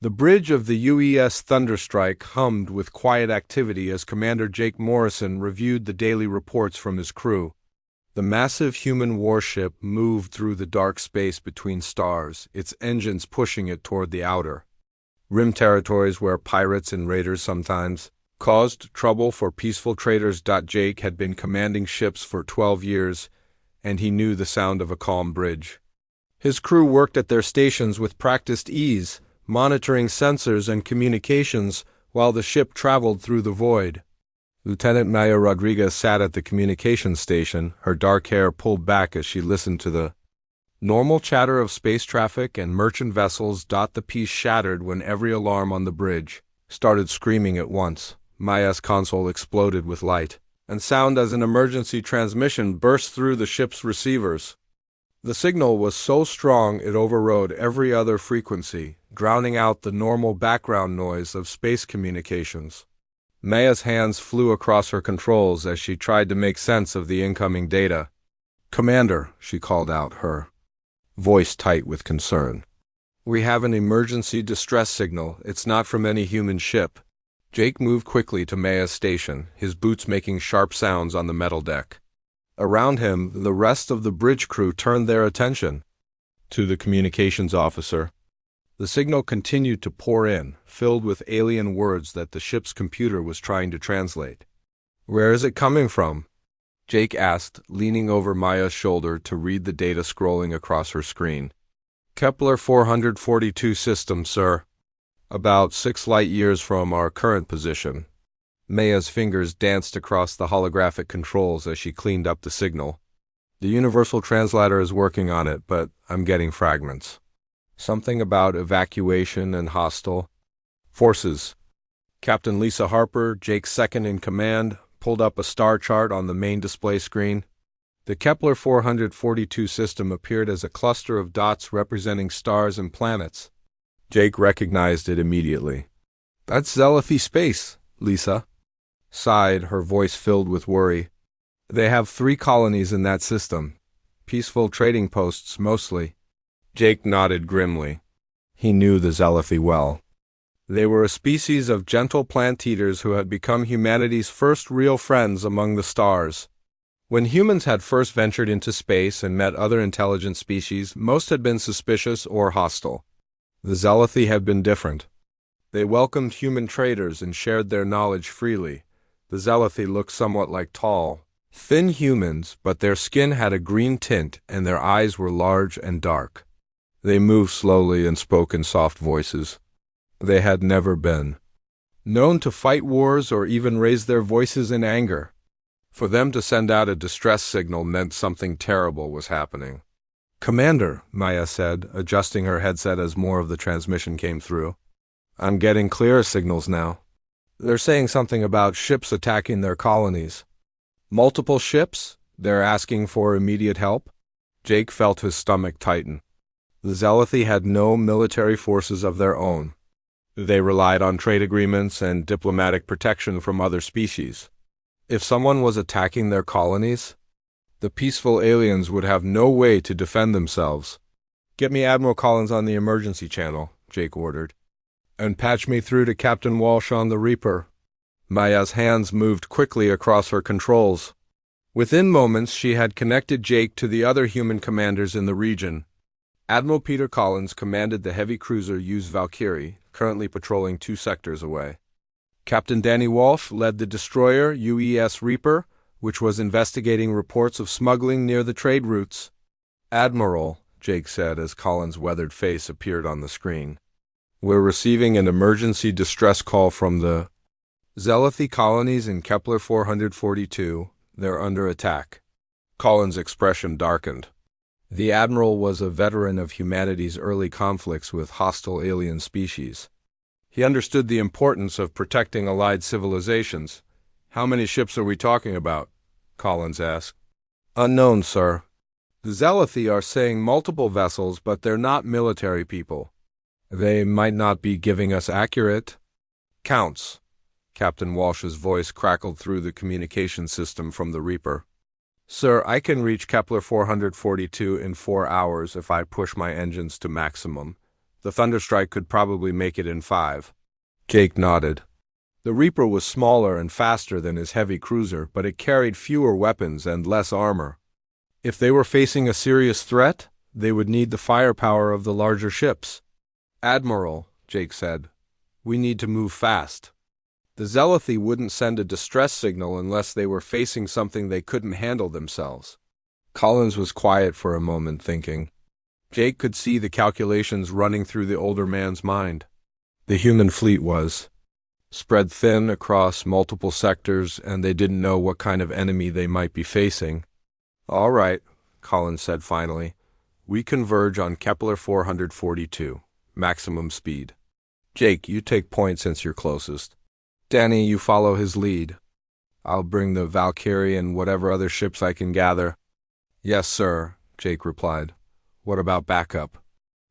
The bridge of the UES Thunderstrike hummed with quiet activity as Commander Jake Morrison reviewed the daily reports from his crew. The massive human warship moved through the dark space between stars, its engines pushing it toward the outer rim territories where pirates and raiders sometimes caused trouble for peaceful traders. Jake had been commanding ships for 12 years, and he knew the sound of a calm bridge. His crew worked at their stations with practiced ease, monitoring sensors and communications while the ship traveled through the void. Lieutenant Maya Rodriguez sat at the communications station, her dark hair pulled back as she listened to the normal chatter of space traffic and merchant vessels. The peace shattered when every alarm on the bridge started screaming at once. Maya's console exploded with light and sound as an emergency transmission burst through the ship's receivers. The signal was so strong it overrode every other frequency, drowning out the normal background noise of space communications. Maya's hands flew across her controls as she tried to make sense of the incoming data. "Commander," she called out, her voice tight with concern. "We have an emergency distress signal. It's not from any human ship." Jake moved quickly to Maya's station, his boots making sharp sounds on the metal deck. Around him, the rest of the bridge crew turned their attention to the communications officer. The signal continued to pour in, filled with alien words that the ship's computer was trying to translate. "Where is it coming from?" Jake asked, leaning over Maya's shoulder to read the data scrolling across her screen. "Kepler 442 system, sir. About 6 light-years from our current position." Maya's fingers danced across the holographic controls as she cleaned up the signal. "The universal translator is working on it, but I'm getting fragments. Something about evacuation and hostile forces." Captain Lisa Harper, Jake's second in command, pulled up a star chart on the main display screen. The Kepler 442 system appeared as a cluster of dots representing stars and planets. Jake recognized it immediately. "That's Zelaphi space," Lisa sighed, her voice filled with worry. "They have 3 colonies in that system. Peaceful trading posts, mostly." Jake nodded grimly. He knew the Zelaphi well. They were a species of gentle plant-eaters who had become humanity's first real friends among the stars. When humans had first ventured into space and met other intelligent species, most had been suspicious or hostile. The Zelaphi had been different. They welcomed human traders and shared their knowledge freely. The Zelaphi looked somewhat like tall, thin humans, but their skin had a green tint and their eyes were large and dark. They moved slowly and spoke in soft voices. They had never been known to fight wars or even raise their voices in anger. For them to send out a distress signal meant something terrible was happening. "Commander," Maya said, adjusting her headset as more of the transmission came through. "I'm getting clearer signals now. They're saying something about ships attacking their colonies." "Multiple ships? They're asking for immediate help?" Jake felt his stomach tighten. The Zelaphi had no military forces of their own. They relied on trade agreements and diplomatic protection from other species. If someone was attacking their colonies, the peaceful aliens would have no way to defend themselves. "Get me Admiral Collins on the emergency channel," Jake ordered. "And patch me through to Captain Walsh on the Reaper." Maya's hands moved quickly across her controls. Within moments, she had connected Jake to the other human commanders in the region. Admiral Peter Collins commanded the heavy cruiser used Valkyrie, currently patrolling 2 sectors away. Captain Danny Walsh led the destroyer UES Reaper, which was investigating reports of smuggling near the trade routes. "Admiral," Jake said as Collins' weathered face appeared on the screen, "we're receiving an emergency distress call from the Zelaphi colonies in Kepler 442. They're under attack." Collins' expression darkened. The Admiral was a veteran of humanity's early conflicts with hostile alien species. He understood the importance of protecting allied civilizations. "How many ships are we talking about?" Collins asked. "Unknown, sir. The Zelaphi are saying multiple vessels, but they're not military people. They might not be giving us accurate counts." Captain Walsh's voice crackled through the communication system from the Reaper. "Sir, I can reach Kepler 442 in 4 hours if I push my engines to maximum. The Thunderstrike could probably make it in 5. Jake nodded. The Reaper was smaller and faster than his heavy cruiser, but it carried fewer weapons and less armor. If they were facing a serious threat, they would need the firepower of the larger ships. "Admiral," Jake said, "we need to move fast." The Zealothi wouldn't send a distress signal unless they were facing something they couldn't handle themselves. Collins was quiet for a moment, thinking. Jake could see the calculations running through the older man's mind. The human fleet was spread thin across multiple sectors, and they didn't know what kind of enemy they might be facing. "All right," Collins said finally. "We converge on Kepler 442, maximum speed. Jake, you take point since you're closest. Danny, you follow his lead. I'll bring the Valkyrie and whatever other ships I can gather." "Yes, sir," Jake replied. "What about backup?"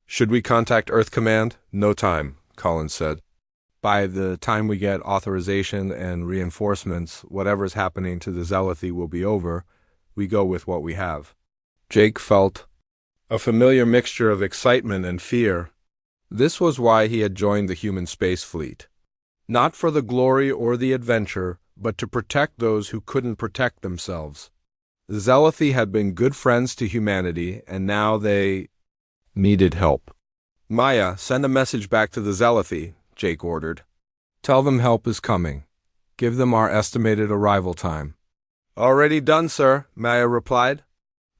"Should we contact Earth Command?" "No time," Collins said. "By the time we get authorization and reinforcements, whatever's happening to the Zealothi will be over. We go with what we have." Jake felt a familiar mixture of excitement and fear. This was why he had joined the human space fleet. Not for the glory or the adventure, but to protect those who couldn't protect themselves. The Zealothi had been good friends to humanity, and now they needed help. "Maya, send a message back to the Zealothi," Jake ordered. "Tell them help is coming. Give them our estimated arrival time." "Already done, sir," Maya replied.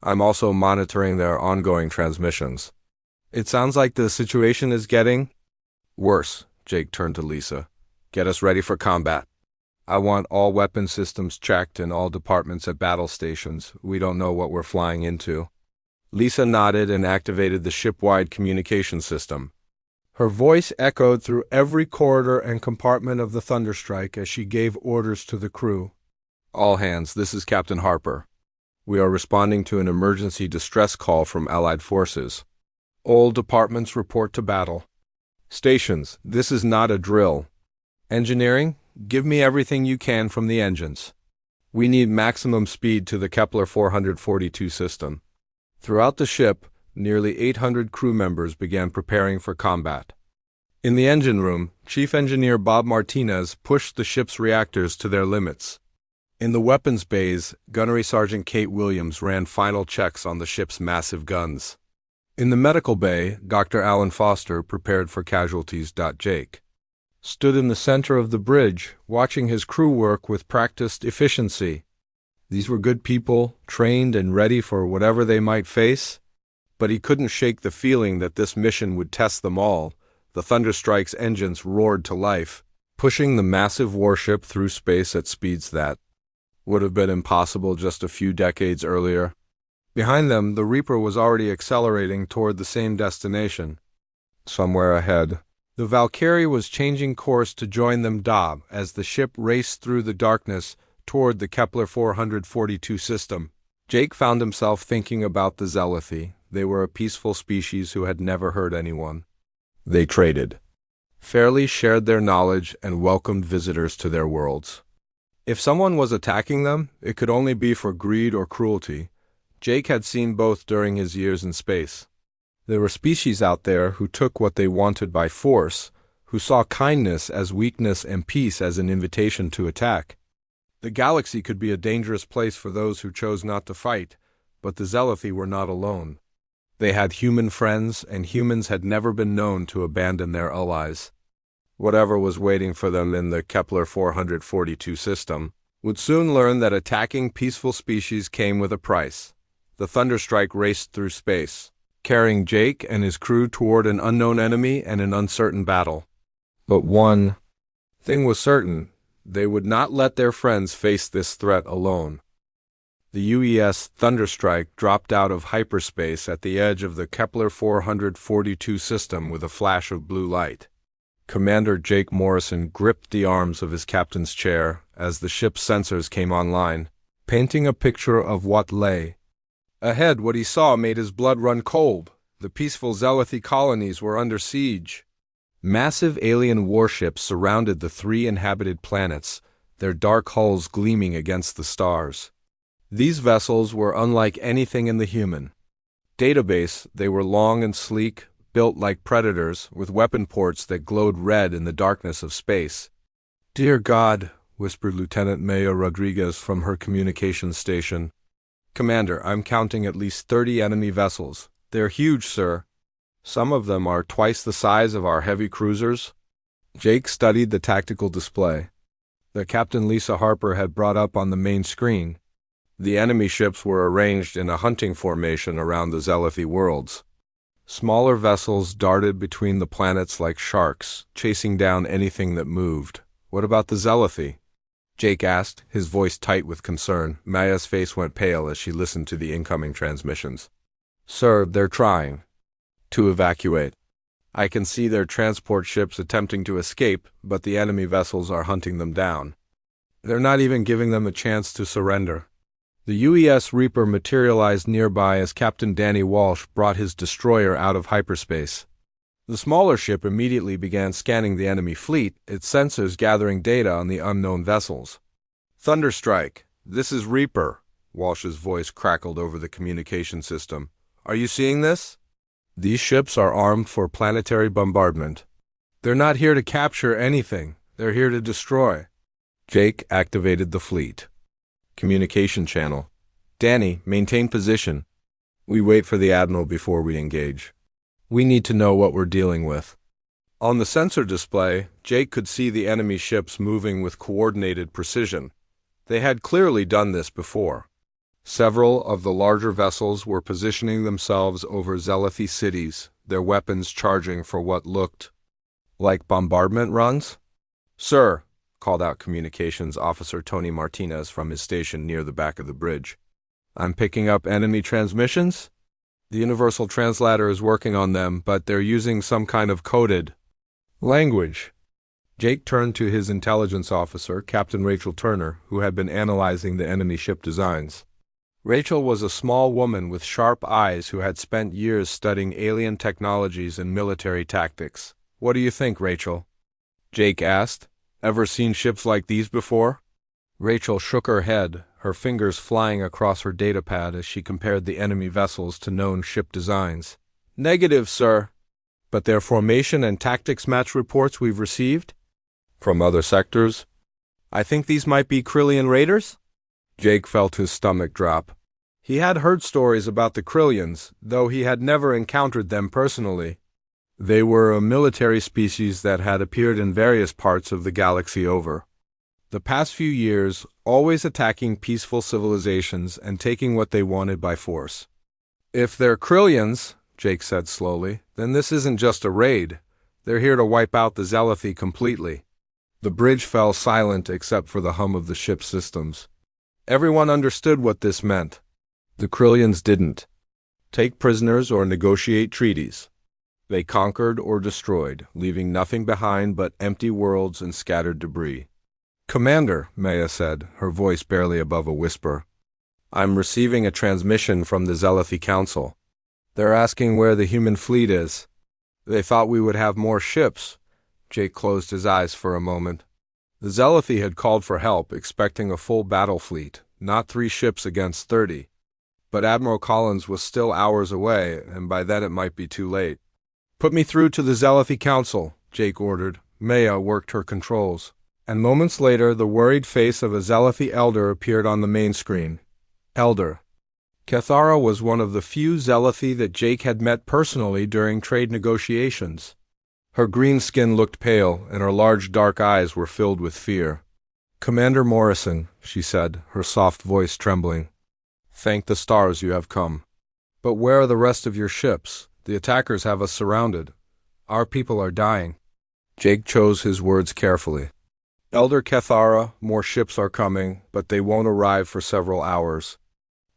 "I'm also monitoring their ongoing transmissions. It sounds like the situation is getting worse." Jake turned to Lisa. "Get us ready for combat. I want all weapon systems checked and all departments at battle stations. We don't know what we're flying into." Lisa nodded and activated the ship-wide communication system. Her voice echoed through every corridor and compartment of the Thunderstrike as she gave orders to the crew. "All hands, this is Captain Harper. We are responding to an emergency distress call from Allied forces. All departments report to battle. Stations, this is not a drill. Engineering, give me everything you can from the engines. We need maximum speed to the Kepler 442 system." Throughout the ship, nearly 800 crew members began preparing for combat. In the engine room, Chief Engineer Bob Martinez pushed the ship's reactors to their limits. In the weapons bays, Gunnery Sergeant Kate Williams ran final checks on the ship's massive guns. In the medical bay, Dr. Alan Foster prepared for casualties. Jake stood in the center of the bridge, watching his crew work with practiced efficiency. These were good people, trained and ready for whatever they might face, but he couldn't shake the feeling that this mission would test them all. The Thunderstrike's engines roared to life, pushing the massive warship through space at speeds that would have been impossible just a few decades earlier. Behind them, the Reaper was already accelerating toward the same destination. Somewhere ahead, the Valkyrie was changing course to join them as the ship raced through the darkness toward the Kepler 442 system. Jake found himself thinking about the Zealothi. They were a peaceful species who had never hurt anyone. They traded, fairly shared their knowledge, and welcomed visitors to their worlds. If someone was attacking them, it could only be for greed or cruelty. Jake had seen both during his years in space. There were species out there who took what they wanted by force, who saw kindness as weakness and peace as an invitation to attack. The galaxy could be a dangerous place for those who chose not to fight, but the Zealothi were not alone. They had human friends, and humans had never been known to abandon their allies. Whatever was waiting for them in the Kepler 442 system would soon learn that attacking peaceful species came with a price. The Thunderstrike raced through space, carrying Jake and his crew toward an unknown enemy and an uncertain battle. But one thing was certain: they would not let their friends face this threat alone. The UES Thunderstrike dropped out of hyperspace at the edge of the Kepler 442 system with a flash of blue light. Commander Jake Morrison gripped the arms of his captain's chair as the ship's sensors came online, painting a picture of what lay ahead. What he saw made his blood run cold. The peaceful Zealothi colonies were under siege. Massive alien warships surrounded the 3 inhabited planets, their dark hulls gleaming against the stars. These vessels were unlike anything in the human database. They were long and sleek, built like predators, with weapon ports that glowed red in the darkness of space. "Dear God," whispered Lieutenant Maya Rodriguez from her communications station. "Commander, I'm counting at least 30 enemy vessels. They're huge, sir. Some of them are twice the size of our heavy cruisers." Jake studied the tactical display that Captain Lisa Harper had brought up on the main screen. The enemy ships were arranged in a hunting formation around the Zelithy worlds. Smaller vessels darted between the planets like sharks, chasing down anything that moved. "What about the Zelithy?" Jake asked, his voice tight with concern. Maya's face went pale as she listened to the incoming transmissions. "Sir, they're trying to evacuate. I can see their transport ships attempting to escape, but the enemy vessels are hunting them down. They're not even giving them a chance to surrender." The UES Reaper materialized nearby as Captain Danny Walsh brought his destroyer out of hyperspace. The smaller ship immediately began scanning the enemy fleet, its sensors gathering data on the unknown vessels. "Thunderstrike, this is Reaper," Walsh's voice crackled over the communication system. "Are you seeing this? These ships are armed for planetary bombardment. They're not here to capture anything. They're here to destroy." Jake activated the fleet communication channel. "Danny, maintain position. We wait for the Admiral before we engage. We need to know what we're dealing with." On the sensor display, Jake could see the enemy ships moving with coordinated precision. They had clearly done this before. Several of the larger vessels were positioning themselves over Zelithy cities, their weapons charging for what looked like bombardment runs. "Sir," called out Communications Officer Tony Martinez from his station near the back of the bridge. "I'm picking up enemy transmissions. The Universal Translator is working on them, but they're using some kind of coded language." Jake turned to his intelligence officer, Captain Rachel Turner, who had been analyzing the enemy ship designs. Rachel was a small woman with sharp eyes who had spent years studying alien technologies and military tactics. "What do you think, Rachel?" Jake asked. "Ever seen ships like these before?" Rachel shook her head, her fingers flying across her datapad as she compared the enemy vessels to known ship designs. "Negative, sir." "But their formation and tactics match reports we've received from other sectors. I think these might be Krillian raiders." Jake felt his stomach drop. He had heard stories about the Krillians, though he had never encountered them personally. They were a military species that had appeared in various parts of the galaxy over the past few years, always attacking peaceful civilizations and taking what they wanted by force. "If they're Krillians," Jake said slowly, "then this isn't just a raid. They're here to wipe out the Zelithy completely." The bridge fell silent except for the hum of the ship's systems. Everyone understood what this meant. The Krillians didn't take prisoners or negotiate treaties. They conquered or destroyed, leaving nothing behind but empty worlds and scattered debris. "Commander," Maya said, her voice barely above a whisper, "I'm receiving a transmission from the Zelithy Council. They're asking where the human fleet is. They thought we would have more ships." Jake closed his eyes for a moment. The Zelithy had called for help, expecting a full battle fleet, not 3 ships against 30. But Admiral Collins was still hours away, and by then it might be too late. "Put me through to the Zelithy Council," Jake ordered. Maya worked her controls. And moments later, the worried face of a Zelithy elder appeared on the main screen. Elder Cathara was one of the few Zelithy that Jake had met personally during trade negotiations. Her green skin looked pale, and her large dark eyes were filled with fear. "Commander Morrison," she said, her soft voice trembling, "thank the stars you have come. But where are the rest of your ships? The attackers have us surrounded. Our people are dying." Jake chose his words carefully. "Elder Cathara, more ships are coming, but they won't arrive for several hours.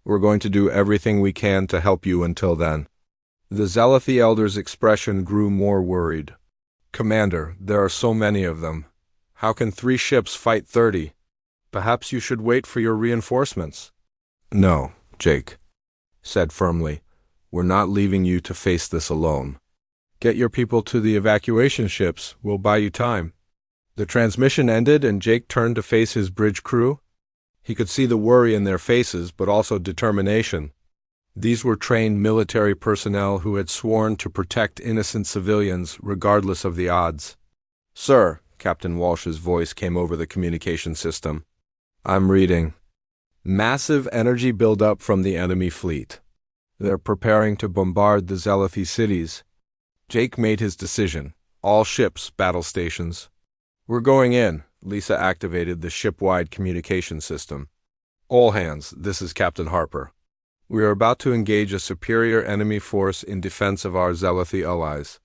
We're going to do everything we can to help you until then." The Zelithy elder's expression grew more worried. "Commander, there are so many of them. How can 3 ships fight 30? Perhaps you should wait for your reinforcements." "No," Jake said firmly. "We're not leaving you to face this alone. Get your people to the evacuation ships. We'll buy you time." The transmission ended and Jake turned to face his bridge crew. He could see the worry in their faces, but also determination. These were trained military personnel who had sworn to protect innocent civilians regardless of the odds. "Sir," Captain Walsh's voice came over the communication system. "I'm reading. Massive energy buildup from the enemy fleet. They're preparing to bombard the Zelathi cities." Jake made his decision. "All ships, battle stations." "We're going in." Lisa activated the ship-wide communication system. "All hands, this is Captain Harper. We are about to engage a superior enemy force in defense of our Zelathi allies.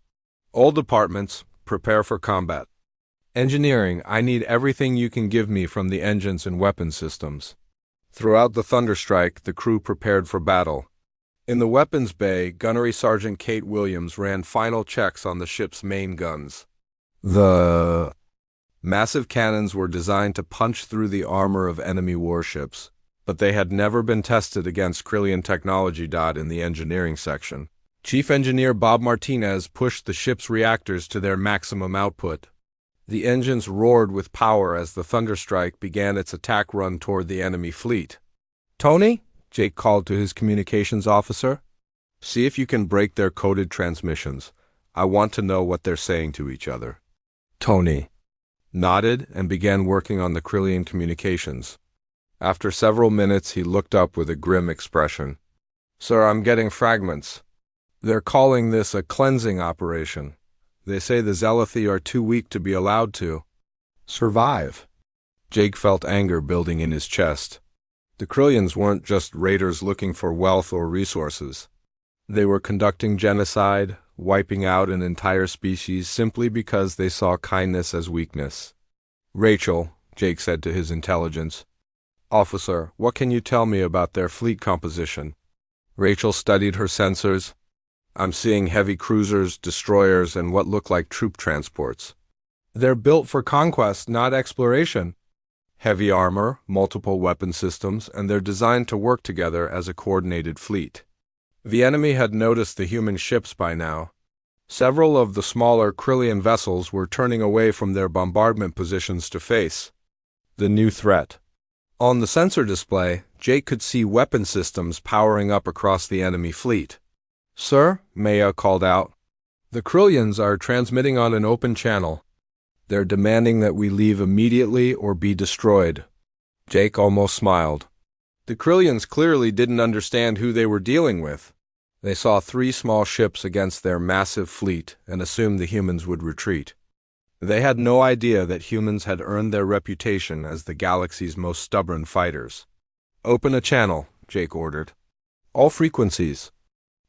All departments, prepare for combat. Engineering, I need everything you can give me from the engines and weapon systems." Throughout the thunderstrike, the crew prepared for battle. In the weapons bay, Gunnery Sergeant Kate Williams ran final checks on the ship's main guns. The massive cannons were designed to punch through the armor of enemy warships, but they had never been tested against Krillian technology. In the engineering section, Chief Engineer Bob Martinez pushed the ship's reactors to their maximum output. The engines roared with power as the thunderstrike began its attack run toward the enemy fleet. "Tony?" Jake called to his communications officer. "See if you can break their coded transmissions. I want to know what they're saying to each other." Tony nodded and began working on the Krillian communications. After several minutes, he looked up with a grim expression. "Sir, I'm getting fragments. They're calling this a cleansing operation. They say the Zelathi are too weak to be allowed to survive." Jake felt anger building in his chest. The Krillians weren't just raiders looking for wealth or resources. They were conducting genocide, wiping out an entire species simply because they saw kindness as weakness. "Rachel," Jake said to his intelligence officer, "what can you tell me about their fleet composition?" Rachel studied her sensors. "I'm seeing heavy cruisers, destroyers, and what look like troop transports. They're built for conquest, not exploration. Heavy armor, multiple weapon systems, and they're designed to work together as a coordinated fleet." The enemy had noticed the human ships by now. Several of the smaller Krillian vessels were turning away from their bombardment positions to face the new threat. On the sensor display, Jake could see weapon systems powering up across the enemy fleet. "Sir," Maya called out, "the Krillians are transmitting on an open channel. They're demanding that we leave immediately or be destroyed." Jake almost smiled. The Krillians clearly didn't understand who they were dealing with. They saw 3 small ships against their massive fleet and assumed the humans would retreat. They had no idea that humans had earned their reputation as the galaxy's most stubborn fighters. "Open a channel," Jake ordered. "All frequencies."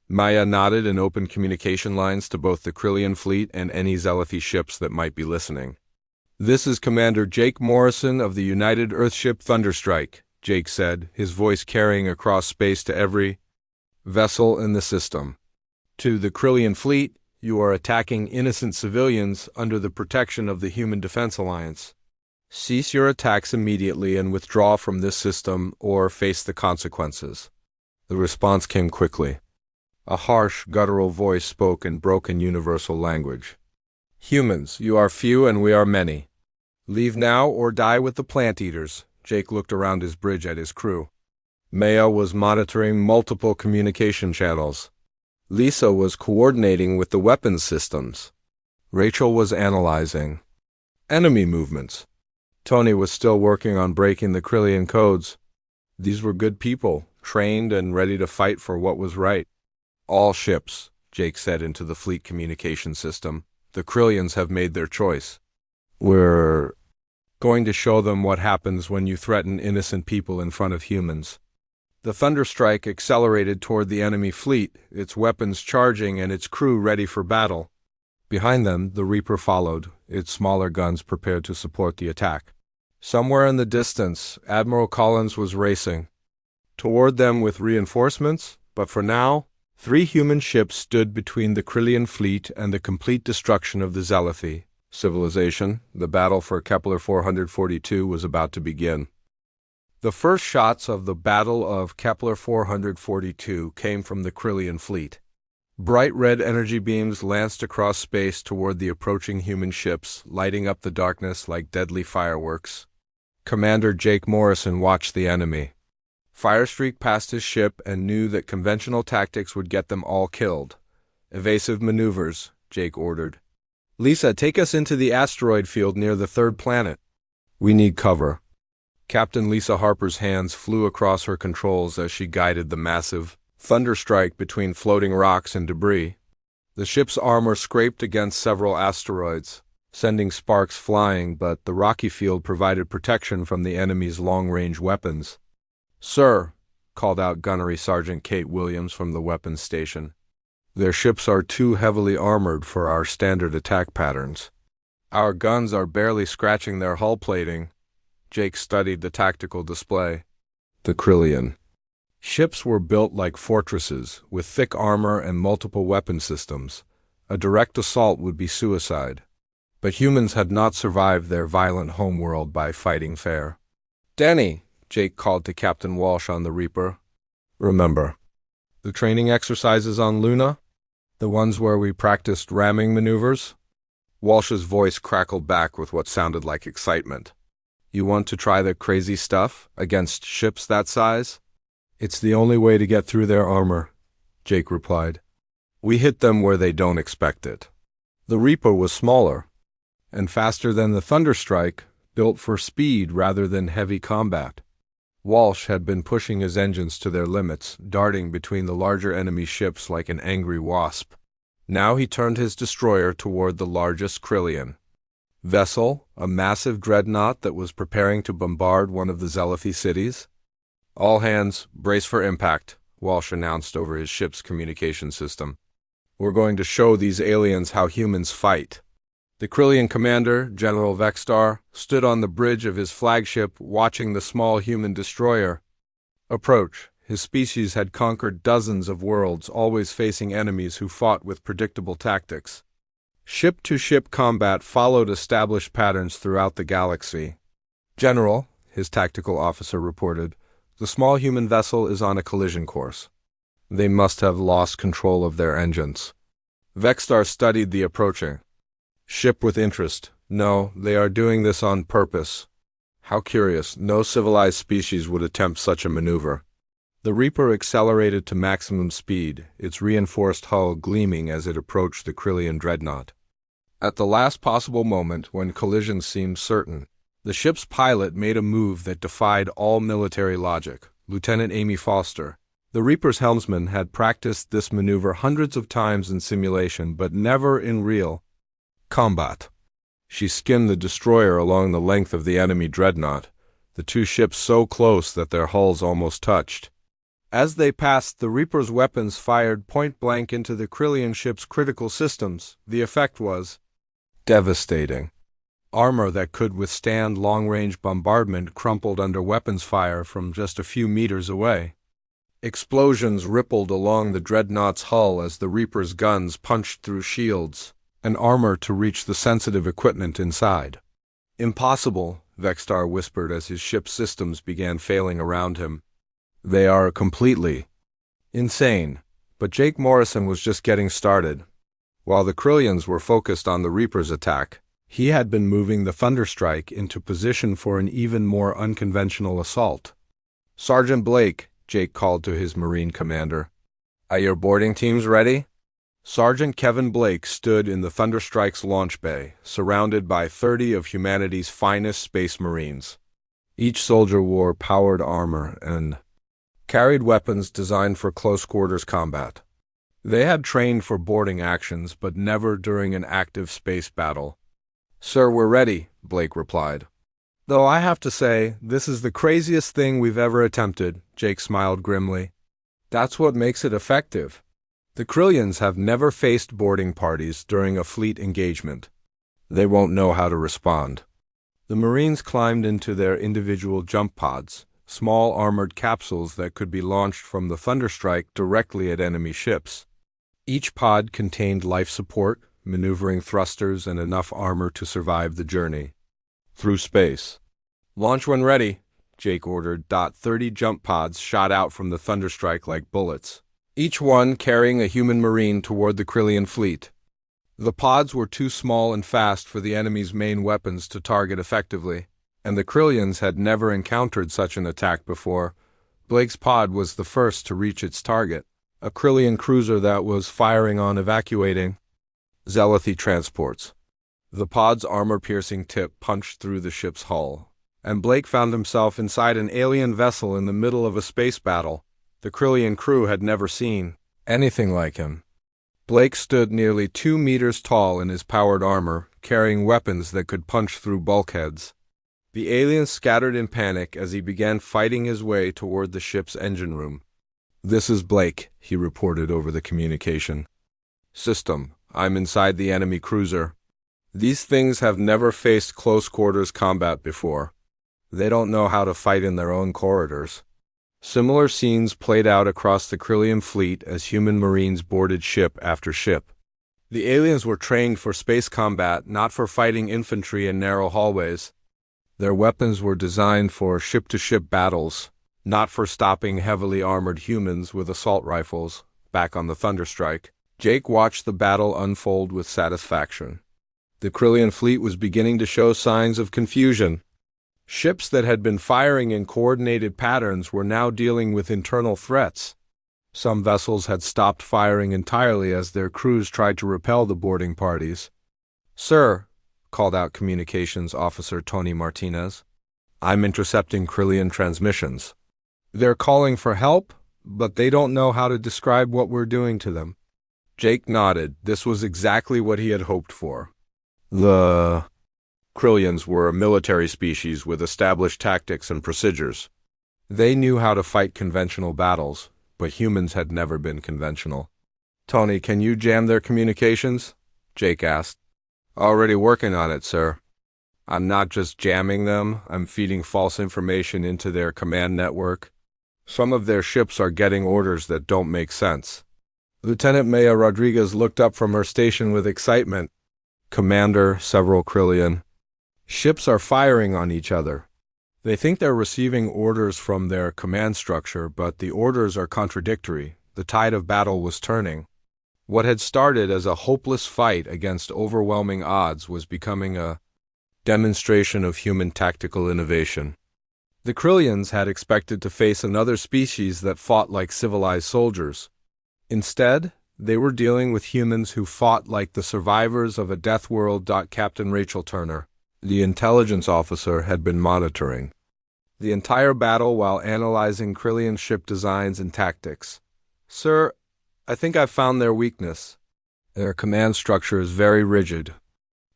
Maya nodded and opened communication lines to both the Krillian fleet and any Zelathi ships that might be listening. "This is Commander Jake Morrison of the United Earthship Thunderstrike," Jake said, his voice carrying across space to every vessel in the system. "To the Krillian fleet, you are attacking innocent civilians under the protection of the Human Defense Alliance. Cease your attacks immediately and withdraw from this system or face the consequences." The response came quickly. A harsh, guttural voice spoke in broken universal language. "Humans, you are few and we are many. Leave now or die with the plant eaters." Jake looked around his bridge at his crew. Maya was monitoring multiple communication channels. Lisa was coordinating with the weapons systems. Rachel was analyzing enemy movements. Tony was still working on breaking the Krillian codes. These were good people, trained and ready to fight for what was right. "All ships," Jake said into the fleet communication system. "The Krillians have made their choice. We're going to show them what happens when you threaten innocent people in front of humans." The thunderstrike accelerated toward the enemy fleet, its weapons charging and its crew ready for battle. Behind them, the Reaper followed, its smaller guns prepared to support the attack. Somewhere in the distance, Admiral Collins was racing toward them with reinforcements, but for now, 3 human ships stood between the Krillian fleet and the complete destruction of the Zelathi civilization. The battle for Kepler 442 was about to begin. The first shots of the Battle of Kepler 442 came from the Krillian fleet. Bright red energy beams lanced across space toward the approaching human ships, lighting up the darkness like deadly fireworks. Commander Jake Morrison watched the enemy Firestreak passed his ship and knew that conventional tactics would get them all killed. Evasive maneuvers, Jake ordered. Lisa, take us into the asteroid field near the third planet. We need cover. Captain Lisa Harper's hands flew across her controls as she guided the massive thunderstrike between floating rocks and debris. The ship's armor scraped against several asteroids, sending sparks flying, but the rocky field provided protection from the enemy's long-range weapons. Sir, called out Gunnery Sergeant Kate Williams from the weapons station. Their ships are too heavily armored for our standard attack patterns. Our guns are barely scratching their hull plating. Jake studied the tactical display. The Krillian. Ships were built like fortresses, with thick armor and multiple weapon systems. A direct assault would be suicide. But humans had not survived their violent homeworld by fighting fair. Danny, Jake called to Captain Walsh on the Reaper. Remember, the training exercises on Luna? The ones where we practiced ramming maneuvers? Walsh's voice crackled back with what sounded like excitement. You want to try the crazy stuff against ships that size? It's the only way to get through their armor, Jake replied. We hit them where they don't expect it. The Reaper was smaller and faster than the Thunderstrike, built for speed rather than heavy combat. Walsh had been pushing his engines to their limits, darting between the larger enemy ships like an angry wasp. Now he turned his destroyer toward the largest Krillian vessel, a massive dreadnought that was preparing to bombard one of the Zeliphi cities. All hands, brace for impact, Walsh announced over his ship's communication system. We're going to show these aliens how humans fight. The Krillian commander, General Vextar, stood on the bridge of his flagship watching the small human destroyer approach. His species had conquered dozens of worlds, always facing enemies who fought with predictable tactics. Ship-to-ship combat followed established patterns throughout the galaxy. General, his tactical officer reported, the small human vessel is on a collision course. They must have lost control of their engines. Vextar studied the approaching ship with interest. No, they are doing this on purpose. How curious, no civilized species would attempt such a maneuver. The Reaper accelerated to maximum speed, its reinforced hull gleaming as it approached the Krillian dreadnought. At the last possible moment, when collision seemed certain, the ship's pilot made a move that defied all military logic. Lieutenant Amy Foster, the Reaper's helmsman, had practiced this maneuver hundreds of times in simulation, but never in real combat. She skimmed the destroyer along the length of the enemy dreadnought, the two ships so close that their hulls almost touched. As they passed, the Reaper's weapons fired point-blank into the Krillian ship's critical systems. The effect was devastating. Armor that could withstand long-range bombardment crumpled under weapons fire from just a few meters away. Explosions rippled along the dreadnought's hull as the Reaper's guns punched through shields and armor to reach the sensitive equipment inside. Impossible, Vextar whispered as his ship's systems began failing around him. They are completely insane. But Jake Morrison was just getting started. While the Krillians were focused on the Reaper's attack, he had been moving the Thunderstrike into position for an even more unconventional assault. Sergeant Blake, Jake called to his Marine commander. Are your boarding teams ready? Sergeant Kevin Blake stood in the Thunderstrike's launch bay, surrounded by 30 of humanity's finest space Marines. Each soldier wore powered armor and carried weapons designed for close-quarters combat. They had trained for boarding actions, but never during an active space battle. Sir, we're ready, Blake replied. Though I have to say, this is the craziest thing we've ever attempted, Jake smiled grimly. That's what makes it effective. The Krillians have never faced boarding parties during a fleet engagement. They won't know how to respond. The Marines climbed into their individual jump pods, small armored capsules that could be launched from the Thunderstrike directly at enemy ships. Each pod contained life support, maneuvering thrusters, and enough armor to survive the journey through space. Launch when ready, Jake ordered. 30 jump pods shot out from the Thunderstrike like bullets, each one carrying a human Marine toward the Krillian fleet. The pods were too small and fast for the enemy's main weapons to target effectively, and the Krillians had never encountered such an attack before, Blake's pod was the first to reach its target, a Krillian cruiser that was firing on evacuating Zealoty transports. The pod's armor-piercing tip punched through the ship's hull, and Blake found himself inside an alien vessel in the middle of a space battle. The Krillian crew had never seen anything like him. Blake stood nearly 2 meters tall in his powered armor, carrying weapons that could punch through bulkheads. The aliens scattered in panic as he began fighting his way toward the ship's engine room. "This is Blake," he reported over the communication system. "I'm inside the enemy cruiser. These things have never faced close-quarters combat before. They don't know how to fight in their own corridors." Similar scenes played out across the Krillian fleet as human marines boarded ship after ship. The aliens were trained for space combat, not for fighting infantry in narrow hallways. Their weapons were designed for ship-to-ship battles, not for stopping heavily armored humans with assault rifles. Back on the Thunderstrike, Jake watched the battle unfold with satisfaction. The Krillian fleet was beginning to show signs of confusion. Ships that had been firing in coordinated patterns were now dealing with internal threats. Some vessels had stopped firing entirely as their crews tried to repel the boarding parties. "Sir," called out Communications Officer Tony Martinez, "I'm intercepting Krillian transmissions. They're calling for help, but they don't know how to describe what we're doing to them." Jake nodded. This was exactly what he had hoped for. The Krillians were a military species with established tactics and procedures. They knew how to fight conventional battles, but humans had never been conventional. "Tony, can you jam their communications?" Jake asked. "Already working on it, sir. I'm not just jamming them, I'm feeding false information into their command network. Some of their ships are getting orders that don't make sense." Lieutenant Maya Rodriguez looked up from her station with excitement. "Commander, several Krillian ships are firing on each other. They think they're receiving orders from their command structure, but the orders are contradictory." The tide of battle was turning. What had started as a hopeless fight against overwhelming odds was becoming a demonstration of human tactical innovation. The Krillians had expected to face another species that fought like civilized soldiers. Instead, they were dealing with humans who fought like the survivors of a death world. Captain Rachel Turner, the intelligence officer, had been monitoring the entire battle while analyzing Krillian ship designs and tactics. "Sir, I think I've found their weakness. Their command structure is very rigid.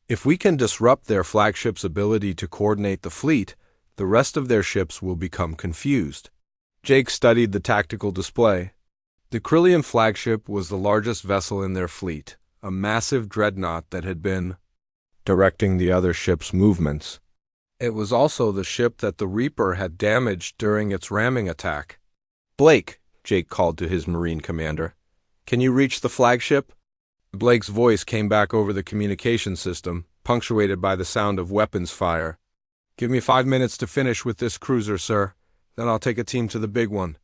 If we can disrupt their flagship's ability to coordinate the fleet, the rest of their ships will become confused." Jake studied the tactical display. The Krillian flagship was the largest vessel in their fleet, a massive dreadnought that had been directing the other ships' movements. It was also the ship that the Reaper had damaged during its ramming attack. "Blake," Jake called to his Marine commander, "can you reach the flagship?" Blake's voice came back over the communication system, punctuated by the sound of weapons fire. "Give me 5 minutes to finish with this cruiser, sir. Then I'll take a team to the big one."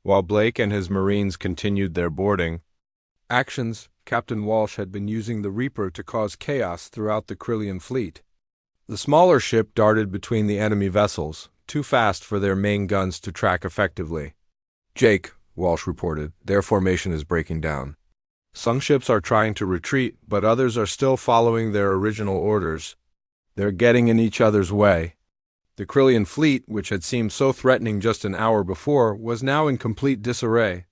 While Blake and his Marines continued their boarding actions, Captain Walsh had been using the Reaper to cause chaos throughout the Krillian fleet. The smaller ship darted between the enemy vessels, too fast for their main guns to track effectively. "Jake," Walsh reported, "their formation is breaking down. Some ships are trying to retreat, but others are still following their original orders. They're getting in each other's way." The Krillian fleet, which had seemed so threatening just an hour before, was now in complete disarray.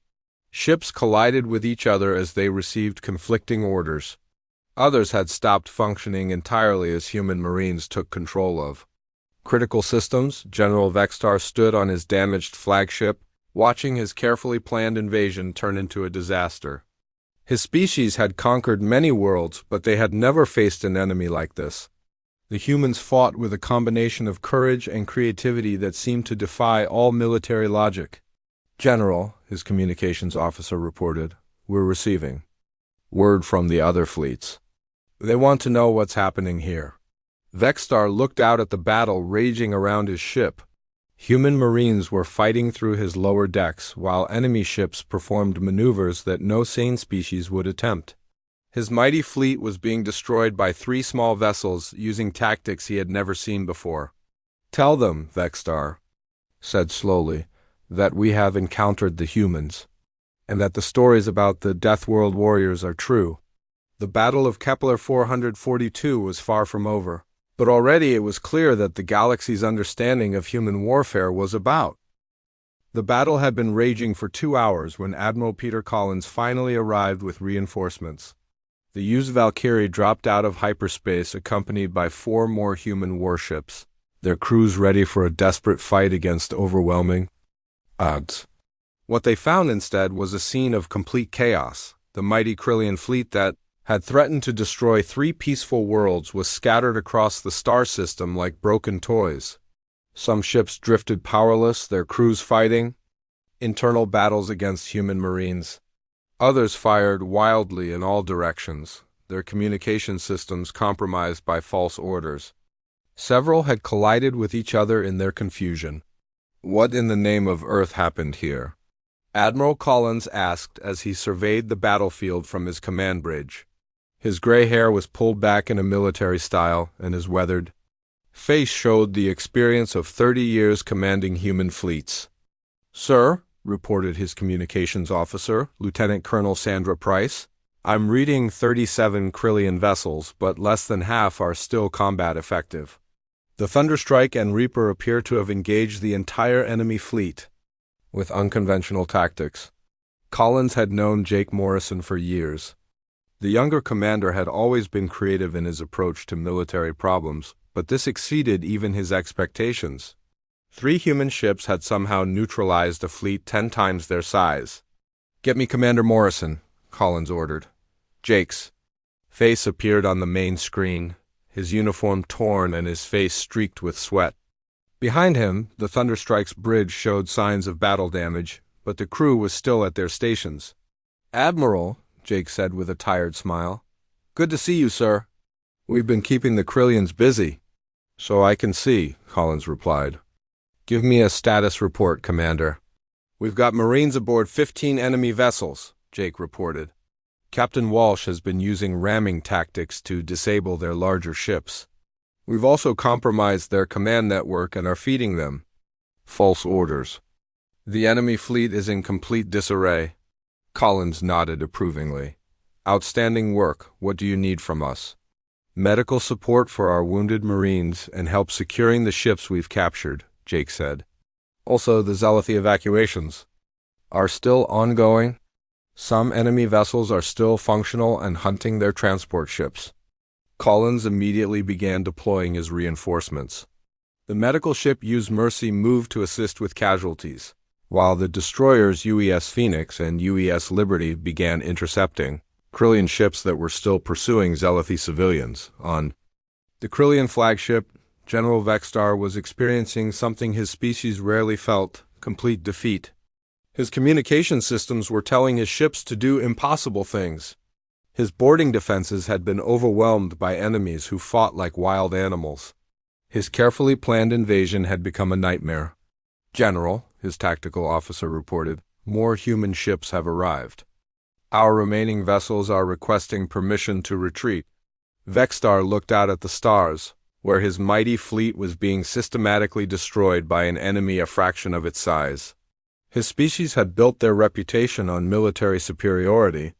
Ships collided with each other as they received conflicting orders. Others had stopped functioning entirely as human Marines took control of critical systems. General Vextar stood on his damaged flagship, watching his carefully planned invasion turn into a disaster. His species had conquered many worlds, but they had never faced an enemy like this. The humans fought with a combination of courage and creativity that seemed to defy all military logic. "General," his communications officer reported, "we're receiving word from the other fleets. They want to know what's happening here." Vextar looked out at the battle raging around his ship. Human Marines were fighting through his lower decks, while enemy ships performed maneuvers that no sane species would attempt. His mighty fleet was being destroyed by 3 small vessels using tactics he had never seen before. "Tell them," Vextar said slowly, that we have encountered the humans, and that the stories about the Deathworld warriors are true. The Battle of Kepler 442 was far from over, but already it was clear that the galaxy's understanding of human warfare was about. The battle had been raging for 2 hours when Admiral Peter Collins finally arrived with reinforcements. The used Valkyrie dropped out of hyperspace accompanied by 4 more human warships, their crews ready for a desperate fight against overwhelming odds. What they found instead was a scene of complete chaos. The mighty Krillian fleet that had threatened to destroy 3 peaceful worlds was scattered across the star system like broken toys. Some ships drifted powerless, their crews fighting internal battles against human marines. Others fired wildly in all directions, their communication systems compromised by false orders. Several had collided with each other in their confusion. What in the name of Earth happened here? Admiral Collins asked as he surveyed the battlefield from his command bridge. His gray hair was pulled back in a military style, and his weathered face showed the experience of 30 years commanding human fleets. "Sir," reported his communications officer, Lieutenant Colonel Sandra Price, "I'm reading 37 Krillian vessels, but less than half are still combat effective. The Thunderstrike and Reaper appear to have engaged the entire enemy fleet with unconventional tactics." Collins had known Jake Morrison for years. The younger commander had always been creative in his approach to military problems, but this exceeded even his expectations. 3 human ships had somehow neutralized a fleet 10 times their size. "Get me Commander Morrison," Collins ordered. Jake's face appeared on the main screen, his uniform torn and his face streaked with sweat. Behind him, the Thunderstrike's bridge showed signs of battle damage, but the crew was still at their stations. "Admiral," Jake said with a tired smile. "Good to see you, sir." "We've been keeping the Krillians busy." "So I can see," Collins replied. "Give me a status report, Commander." "We've got Marines aboard 15 enemy vessels," Jake reported. "Captain Walsh has been using ramming tactics to disable their larger ships. We've also compromised their command network and are feeding them false orders. The enemy fleet is in complete disarray." Collins nodded approvingly. "Outstanding work. What do you need from us?" "Medical support for our wounded Marines and help securing the ships we've captured," Jake said. "Also, the Zealoty evacuations are still ongoing. Some enemy vessels are still functional and hunting their transport ships." Collins immediately began deploying his reinforcements. The medical ship used Mercy moved to assist with casualties, while the destroyers UES Phoenix and UES Liberty began intercepting Krillian ships that were still pursuing Zealoty civilians. On the Krillian flagship, General Vexstar was experiencing something his species rarely felt: complete defeat. His communication systems were telling his ships to do impossible things. His boarding defenses had been overwhelmed by enemies who fought like wild animals. His carefully planned invasion had become a nightmare. "General," his tactical officer reported, "more human ships have arrived. Our remaining vessels are requesting permission to retreat." Vexstar looked out at the stars, where his mighty fleet was being systematically destroyed by an enemy a fraction of its size. His species had built their reputation on military superiority,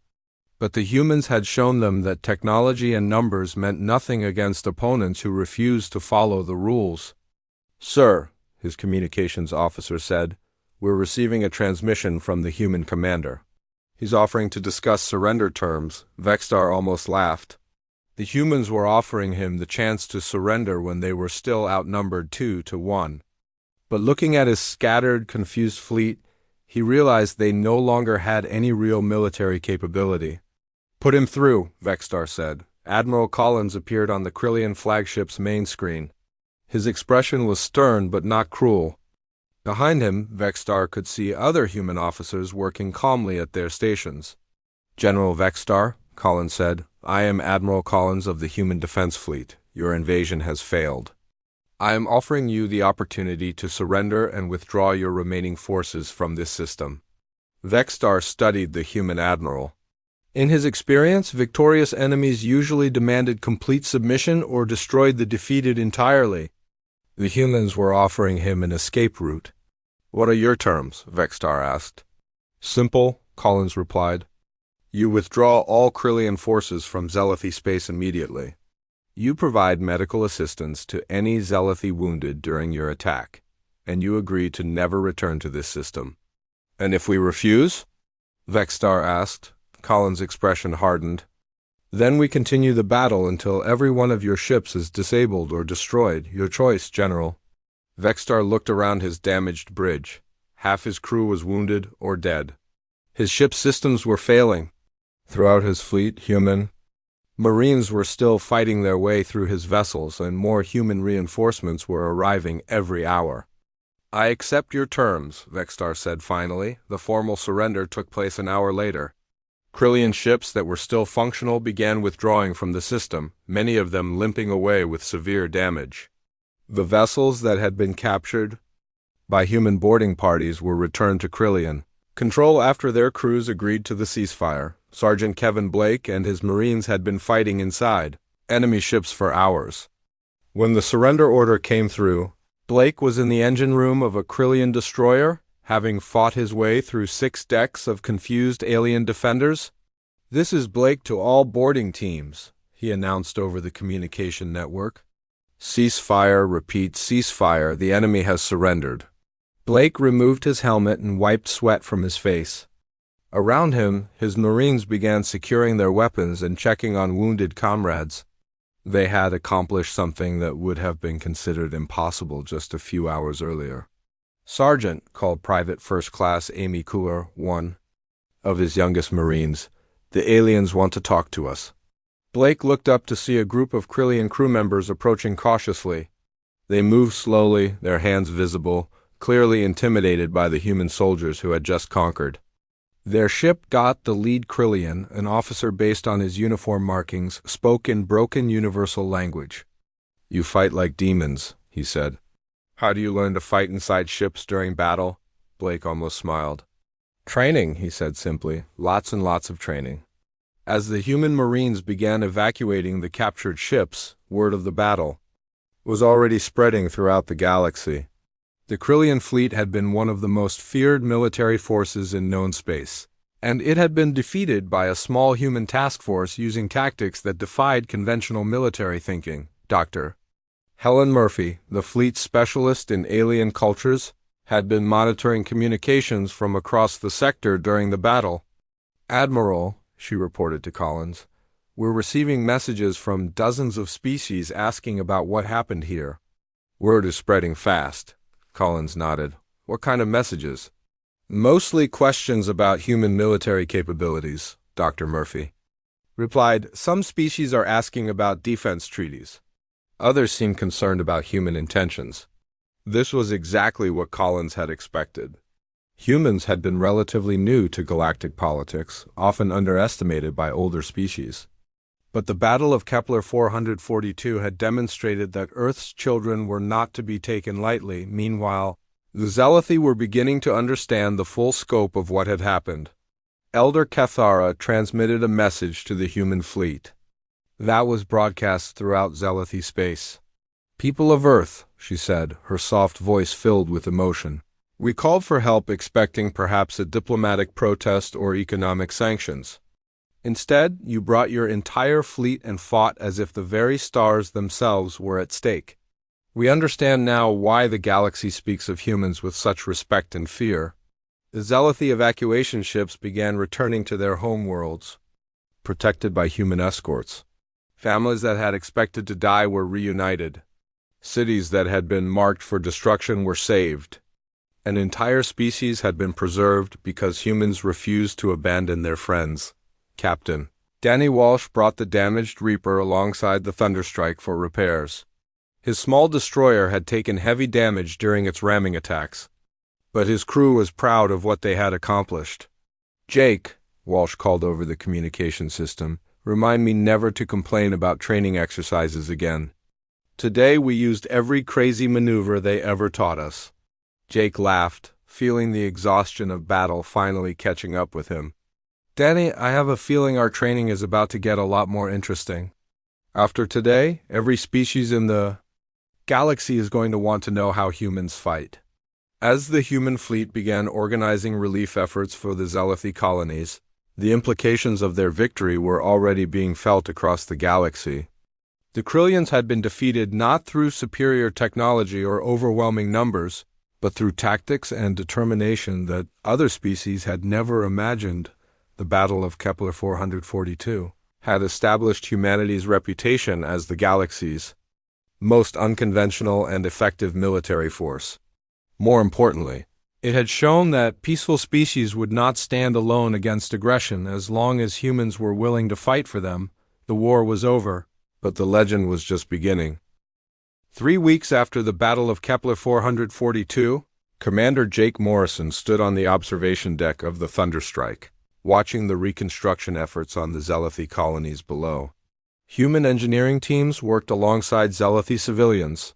but the humans had shown them that technology and numbers meant nothing against opponents who refused to follow the rules. "Sir," his communications officer said, "we're receiving a transmission from the human commander. He's offering to discuss surrender terms." Vexstar almost laughed. The humans were offering him the chance to surrender when they were still outnumbered 2 to 1. But looking at his scattered, confused fleet, he realized they no longer had any real military capability. "Put him through," Vexstar said. Admiral Collins appeared on the Krillian flagship's main screen. His expression was stern but not cruel. Behind him, Vexstar could see other human officers working calmly at their stations. "General Vexstar," Collins said, "I am Admiral Collins of the Human Defense Fleet. Your invasion has failed. I am offering you the opportunity to surrender and withdraw your remaining forces from this system." Vexstar studied the human admiral. In his experience, victorious enemies usually demanded complete submission or destroyed the defeated entirely. The humans were offering him an escape route. What are your terms? Vexstar asked. Simple, Collins replied. You withdraw all Krillian forces from Zealothi space immediately. You provide medical assistance to any Zealothi wounded during your attack, and you agree to never return to this system. And if we refuse? Vexstar asked. Collins' expression hardened. Then we continue the battle until every one of your ships is disabled or destroyed. Your choice, General. Vexstar looked around his damaged bridge. Half his crew was wounded or dead. His ship's systems were failing. Throughout his fleet, human Marines were still fighting their way through his vessels, and more human reinforcements were arriving every hour. I accept your terms, Vexstar said finally. The formal surrender took place an hour later. Krillian ships that were still functional began withdrawing from the system, many of them limping away with severe damage. The vessels that had been captured by human boarding parties were returned to Krillian control after their crews agreed to the ceasefire. Sergeant Kevin Blake and his Marines had been fighting inside enemy ships for hours. When the surrender order came through, Blake was in the engine room of a Krillian destroyer, having fought his way through 6 decks of confused alien defenders. This is Blake to all boarding teams, he announced over the communication network. Ceasefire, repeat, ceasefire, the enemy has surrendered. Blake removed his helmet and wiped sweat from his face. Around him, his Marines began securing their weapons and checking on wounded comrades. They had accomplished something that would have been considered impossible just a few hours earlier. Sergeant, called Private First Class Amy Cooler, one of his youngest Marines, the aliens want to talk to us. Blake looked up to see a group of Krillian crew members approaching cautiously. They moved slowly, their hands visible, clearly intimidated by the human soldiers who had just conquered. Their ship Dot, the lead Krillian, an officer based on his uniform markings, spoke in broken universal language. You fight like demons, he said. How do you learn to fight inside ships during battle? Blake almost smiled. Training, he said simply. Lots and lots of training. As the human Marines began evacuating the captured ships, word of the battle was already spreading throughout the galaxy. The Krillian fleet had been one of the most feared military forces in known space, and it had been defeated by a small human task force using tactics that defied conventional military thinking. Dr. Helen Murphy, the fleet's specialist in alien cultures, had been monitoring communications from across the sector during the battle. Admiral, she reported to Collins, we're receiving messages from dozens of species asking about what happened here. Word is spreading fast. Collins nodded. What kind of messages? Mostly questions about human military capabilities, Dr. Murphy replied. Some species are asking about defense treaties. Others seem concerned about human intentions. This was exactly what Collins had expected. Humans had been relatively new to galactic politics, often underestimated by older species. But the Battle of Kepler 442 had demonstrated that Earth's children were not to be taken lightly. Meanwhile, the Zealothi were beginning to understand the full scope of what had happened. Elder Cathara transmitted a message to the human fleet. That was broadcast throughout Zealothi space. People of Earth, she said, her soft voice filled with emotion. We called for help expecting perhaps a diplomatic protest or economic sanctions. Instead, you brought your entire fleet and fought as if the very stars themselves were at stake. We understand now why the galaxy speaks of humans with such respect and fear. The Zealothi evacuation ships began returning to their home worlds, protected by human escorts. Families that had expected to die were reunited. Cities that had been marked for destruction were saved. An entire species had been preserved because humans refused to abandon their friends. Captain Danny Walsh brought the damaged Reaper alongside the Thunderstrike for repairs. His small destroyer had taken heavy damage during its ramming attacks, but his crew was proud of what they had accomplished. Jake, Walsh called over the communication system, remind me never to complain about training exercises again. Today we used every crazy maneuver they ever taught us. Jake laughed, feeling the exhaustion of battle finally catching up with him. Danny, I have a feeling our training is about to get a lot more interesting. After today, every species in the galaxy is going to want to know how humans fight. As the human fleet began organizing relief efforts for the Zelethi colonies, the implications of their victory were already being felt across the galaxy. The Krillians had been defeated not through superior technology or overwhelming numbers, but through tactics and determination that other species had never imagined. The Battle of Kepler 442 had established humanity's reputation as the galaxy's most unconventional and effective military force. More importantly, it had shown that peaceful species would not stand alone against aggression as long as humans were willing to fight for them. The war was over, but the legend was just beginning. 3 weeks after the Battle of Kepler 442, Commander Jake Morrison stood on the observation deck of the Thunderstrike, watching the reconstruction efforts on the Zelethi colonies below. Human engineering teams worked alongside Zelethi civilians,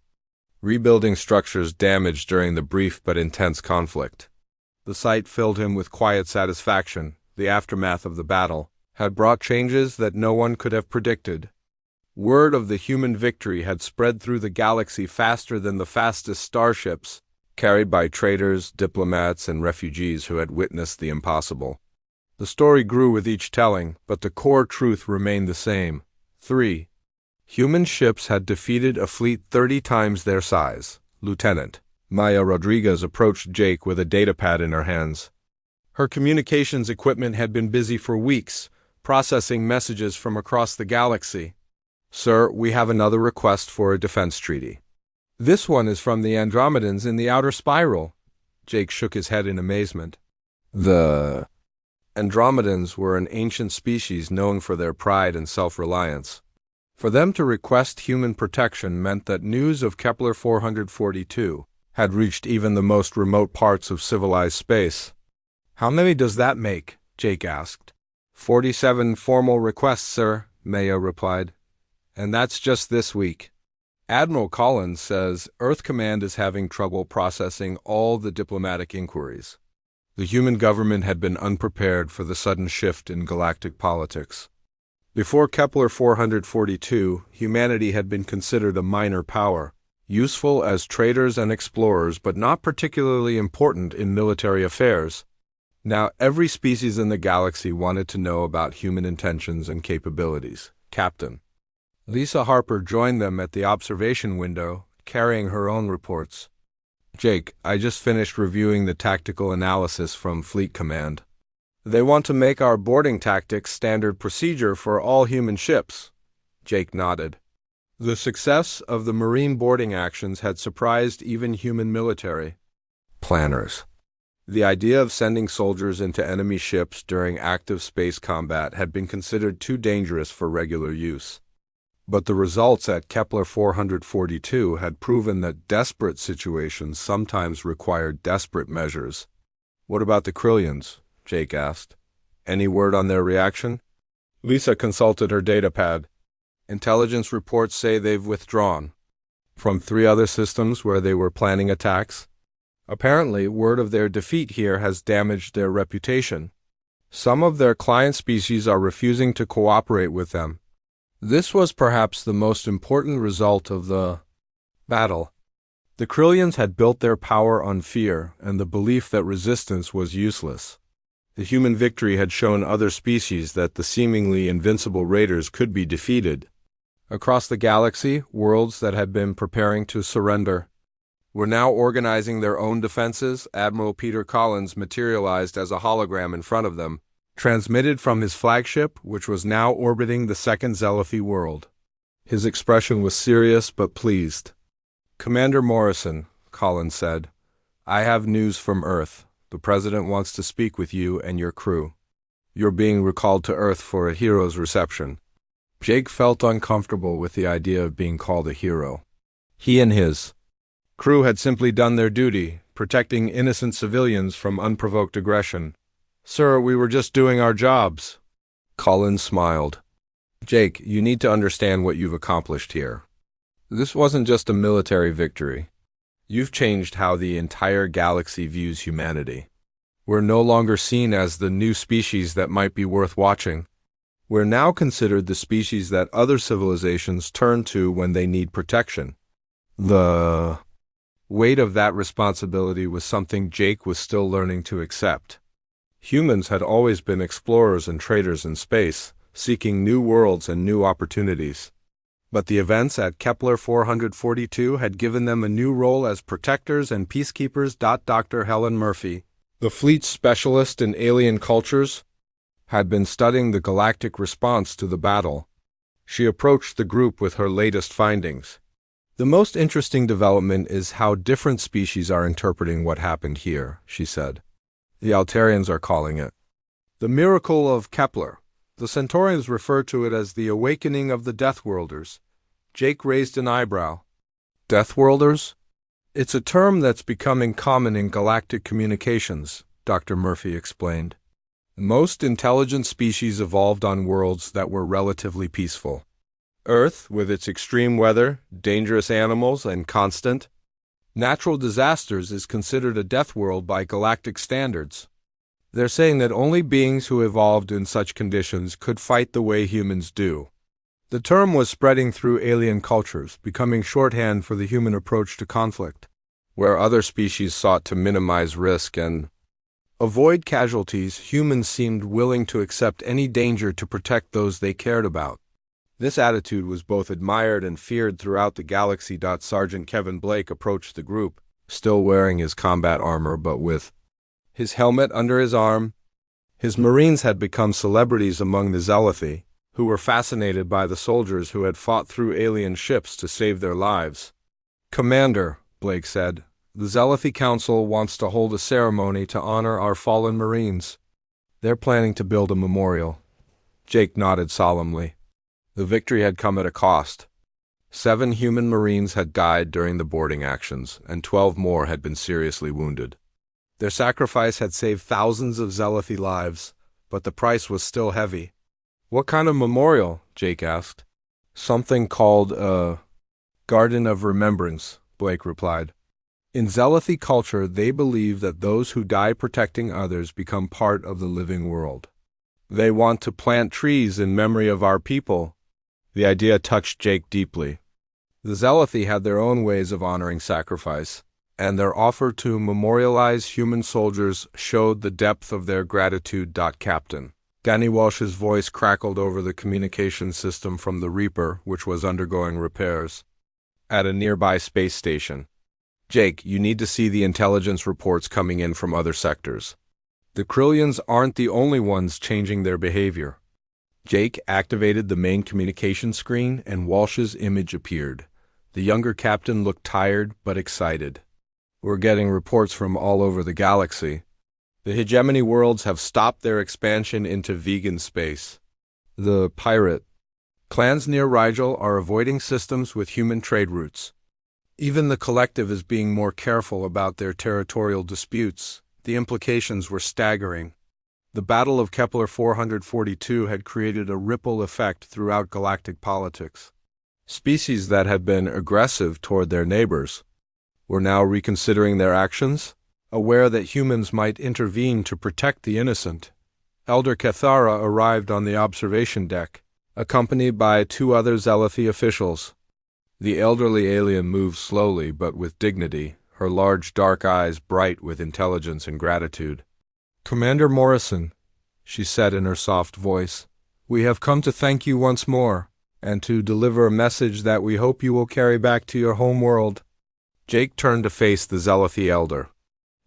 rebuilding structures damaged during the brief but intense conflict. The sight filled him with quiet satisfaction. The aftermath of the battle had brought changes that no one could have predicted. Word of the human victory had spread through the galaxy faster than the fastest starships, carried by traders, diplomats, and refugees who had witnessed the impossible. The story grew with each telling, but the core truth remained the same. 3. Human ships had defeated a fleet 30 times their size. Lieutenant Maya Rodriguez approached Jake with a datapad in her hands. Her communications equipment had been busy for weeks, processing messages from across the galaxy. Sir, we have another request for a defense treaty. This one is from the Andromedans in the outer spiral. Jake shook his head in amazement. The Andromedans were an ancient species known for their pride and self-reliance. For them to request human protection meant that news of Kepler 442 had reached even the most remote parts of civilized space. How many does that make? Jake asked. 47 formal requests, sir, Maya replied. And that's just this week. Admiral Collins says Earth Command is having trouble processing all the diplomatic inquiries. The human government had been unprepared for the sudden shift in galactic politics. Before Kepler 442, humanity had been considered a minor power, useful as traders and explorers but not particularly important in military affairs. Now every species in the galaxy wanted to know about human intentions and capabilities. Captain Lisa Harper joined them at the observation window, carrying her own reports. Jake, I just finished reviewing the tactical analysis from Fleet Command. They want to make our boarding tactics standard procedure for all human ships. Jake nodded. The success of the Marine boarding actions had surprised even human military planners. The idea of sending soldiers into enemy ships during active space combat had been considered too dangerous for regular use. But the results at Kepler 442 had proven that desperate situations sometimes required desperate measures. What about the Krillians? Jake asked. Any word on their reaction? Lisa consulted her datapad. Intelligence reports say they've withdrawn from 3 other systems where they were planning attacks. Apparently, word of their defeat here has damaged their reputation. Some of their client species are refusing to cooperate with them. This was perhaps the most important result of the battle. The Krillians had built their power on fear and the belief that resistance was useless. The human victory had shown other species that the seemingly invincible raiders could be defeated. Across the galaxy, worlds that had been preparing to surrender were now organizing their own defenses. Admiral Peter Collins materialized as a hologram in front of them, transmitted from his flagship, which was now orbiting the second Zelethi world. His expression was serious but pleased. Commander Morrison, Collins said, I have news from Earth. The President wants to speak with you and your crew. You're being recalled to Earth for a hero's reception. Jake felt uncomfortable with the idea of being called a hero. He and his crew had simply done their duty, protecting innocent civilians from unprovoked aggression. Sir, we were just doing our jobs. Collins smiled. Jake, you need to understand what you've accomplished here. This wasn't just a military victory. You've changed how the entire galaxy views humanity. We're no longer seen as the new species that might be worth watching. We're now considered the species that other civilizations turn to when they need protection. What weight of that responsibility was something Jake was still learning to accept. Humans had always been explorers and traders in space, seeking new worlds and new opportunities. But the events at Kepler 442 had given them a new role as protectors and peacekeepers. Dr. Helen Murphy, the fleet specialist in alien cultures, had been studying the galactic response to the battle. She approached the group with her latest findings. "The most interesting development is how different species are interpreting what happened here," she said. "The Altarians are calling it the miracle of Kepler. The Centaurians refer to it as the awakening of the Deathworlders." Jake raised an eyebrow. "Deathworlders? It's a term that's becoming common in galactic communications," Dr. Murphy explained. "Most intelligent species evolved on worlds that were relatively peaceful. Earth, with its extreme weather, dangerous animals, and constant natural disasters, is considered a death world by galactic standards. They're saying that only beings who evolved in such conditions could fight the way humans do." The term was spreading through alien cultures, becoming shorthand for the human approach to conflict, where other species sought to minimize risk and avoid casualties. Humans seemed willing to accept any danger to protect those they cared about. This attitude was both admired and feared throughout the galaxy. Sergeant Kevin Blake approached the group, still wearing his combat armor but with his helmet under his arm. His Marines had become celebrities among the Zealothi, who were fascinated by the soldiers who had fought through alien ships to save their lives. "Commander," Blake said, "the Zealothi Council wants to hold a ceremony to honor our fallen Marines. They're planning to build a memorial." Jake nodded solemnly. The victory had come at a cost. 7 human Marines had died during the boarding actions, and 12 more had been seriously wounded. Their sacrifice had saved thousands of Zealothi lives, but the price was still heavy. "What kind of memorial?" Jake asked. "Something called a Garden of Remembrance," Blake replied. "In Zealothi culture, they believe that those who die protecting others become part of the living world. They want to plant trees in memory of our people." The idea touched Jake deeply. The Zealothi had their own ways of honoring sacrifice, and their offer to memorialize human soldiers showed the depth of their gratitude. "Captain." Danny Walsh's voice crackled over the communication system from the Reaper, which was undergoing repairs at a nearby space station. "Jake, you need to see the intelligence reports coming in from other sectors. The Krillians aren't the only ones changing their behavior." Jake activated the main communication screen, and Walsh's image appeared. The younger captain looked tired but excited. "We're getting reports from all over the galaxy. The hegemony worlds have stopped their expansion into vegan space. The pirate clans near Rigel are avoiding systems with human trade routes. Even the collective is being more careful about their territorial disputes." The implications were staggering. The Battle of Kepler 442 had created a ripple effect throughout galactic politics. Species that had been aggressive toward their neighbors were now reconsidering their actions, aware that humans might intervene to protect the innocent. Elder Cathara arrived on the observation deck, accompanied by 2 other Zealothi officials. The elderly alien moved slowly but with dignity, her large dark eyes bright with intelligence and gratitude. "Commander Morrison," she said in her soft voice, "we have come to thank you once more, and to deliver a message that we hope you will carry back to your home world." Jake turned to face the Zealothi elder.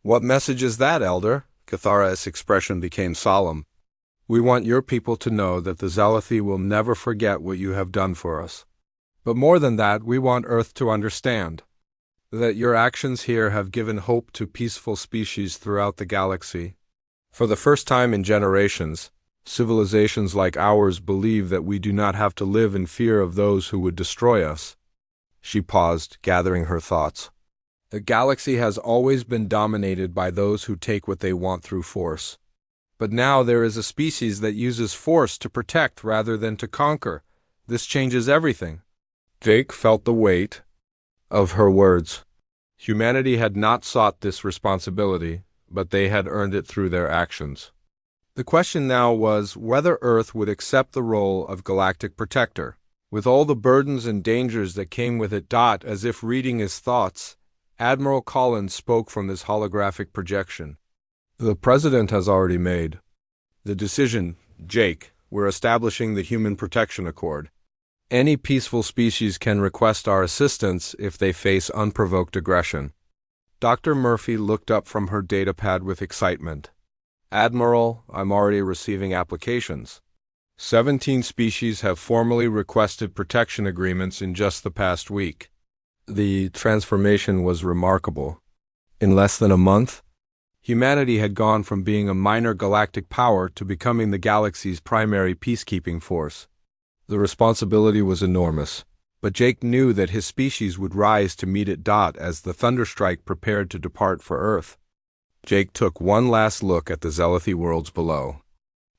"What message is that, Elder?" Cathara's expression became solemn. "We want your people to know that the Zealothi will never forget what you have done for us. But more than that, we want Earth to understand that your actions here have given hope to peaceful species throughout the galaxy. For the first time in generations, civilizations like ours believe that we do not have to live in fear of those who would destroy us." She paused, gathering her thoughts. "The galaxy has always been dominated by those who take what they want through force. But now there is a species that uses force to protect rather than to conquer. This changes everything." Jake felt the weight of her words. Humanity had not sought this responsibility, but they had earned it through their actions. The question now was whether Earth would accept the role of galactic protector. With all the burdens and dangers that came with it. As if reading his thoughts, Admiral Collins spoke from his holographic projection. The President has already made the decision, Jake. We're establishing the Human Protection Accord. Any peaceful species can request our assistance if they face unprovoked aggression. Dr. Murphy looked up from her datapad with excitement. Admiral, I'm already receiving applications. 17 species have formally requested protection agreements in just the past week. The transformation was remarkable. In less than a month, humanity had gone from being a minor galactic power to becoming the galaxy's primary peacekeeping force. The responsibility was enormous, but Jake knew that his species would rise to meet it. As the Thunderstrike prepared to depart for Earth, Jake took one last look at the Zealothy worlds below.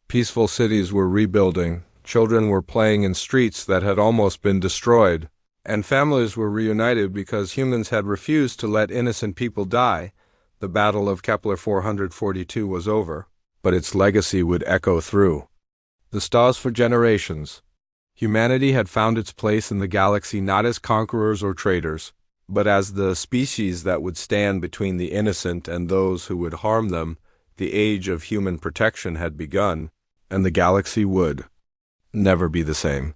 Peaceful cities were rebuilding, children were playing in streets that had almost been destroyed, and families were reunited because humans had refused to let innocent people die. The Battle of Kepler 442 was over, but its legacy would echo through the stars for generations. Humanity had found its place in the galaxy not as conquerors or traitors, but as the species that would stand between the innocent and those who would harm them. The age of human protection had begun, and the galaxy would never be the same.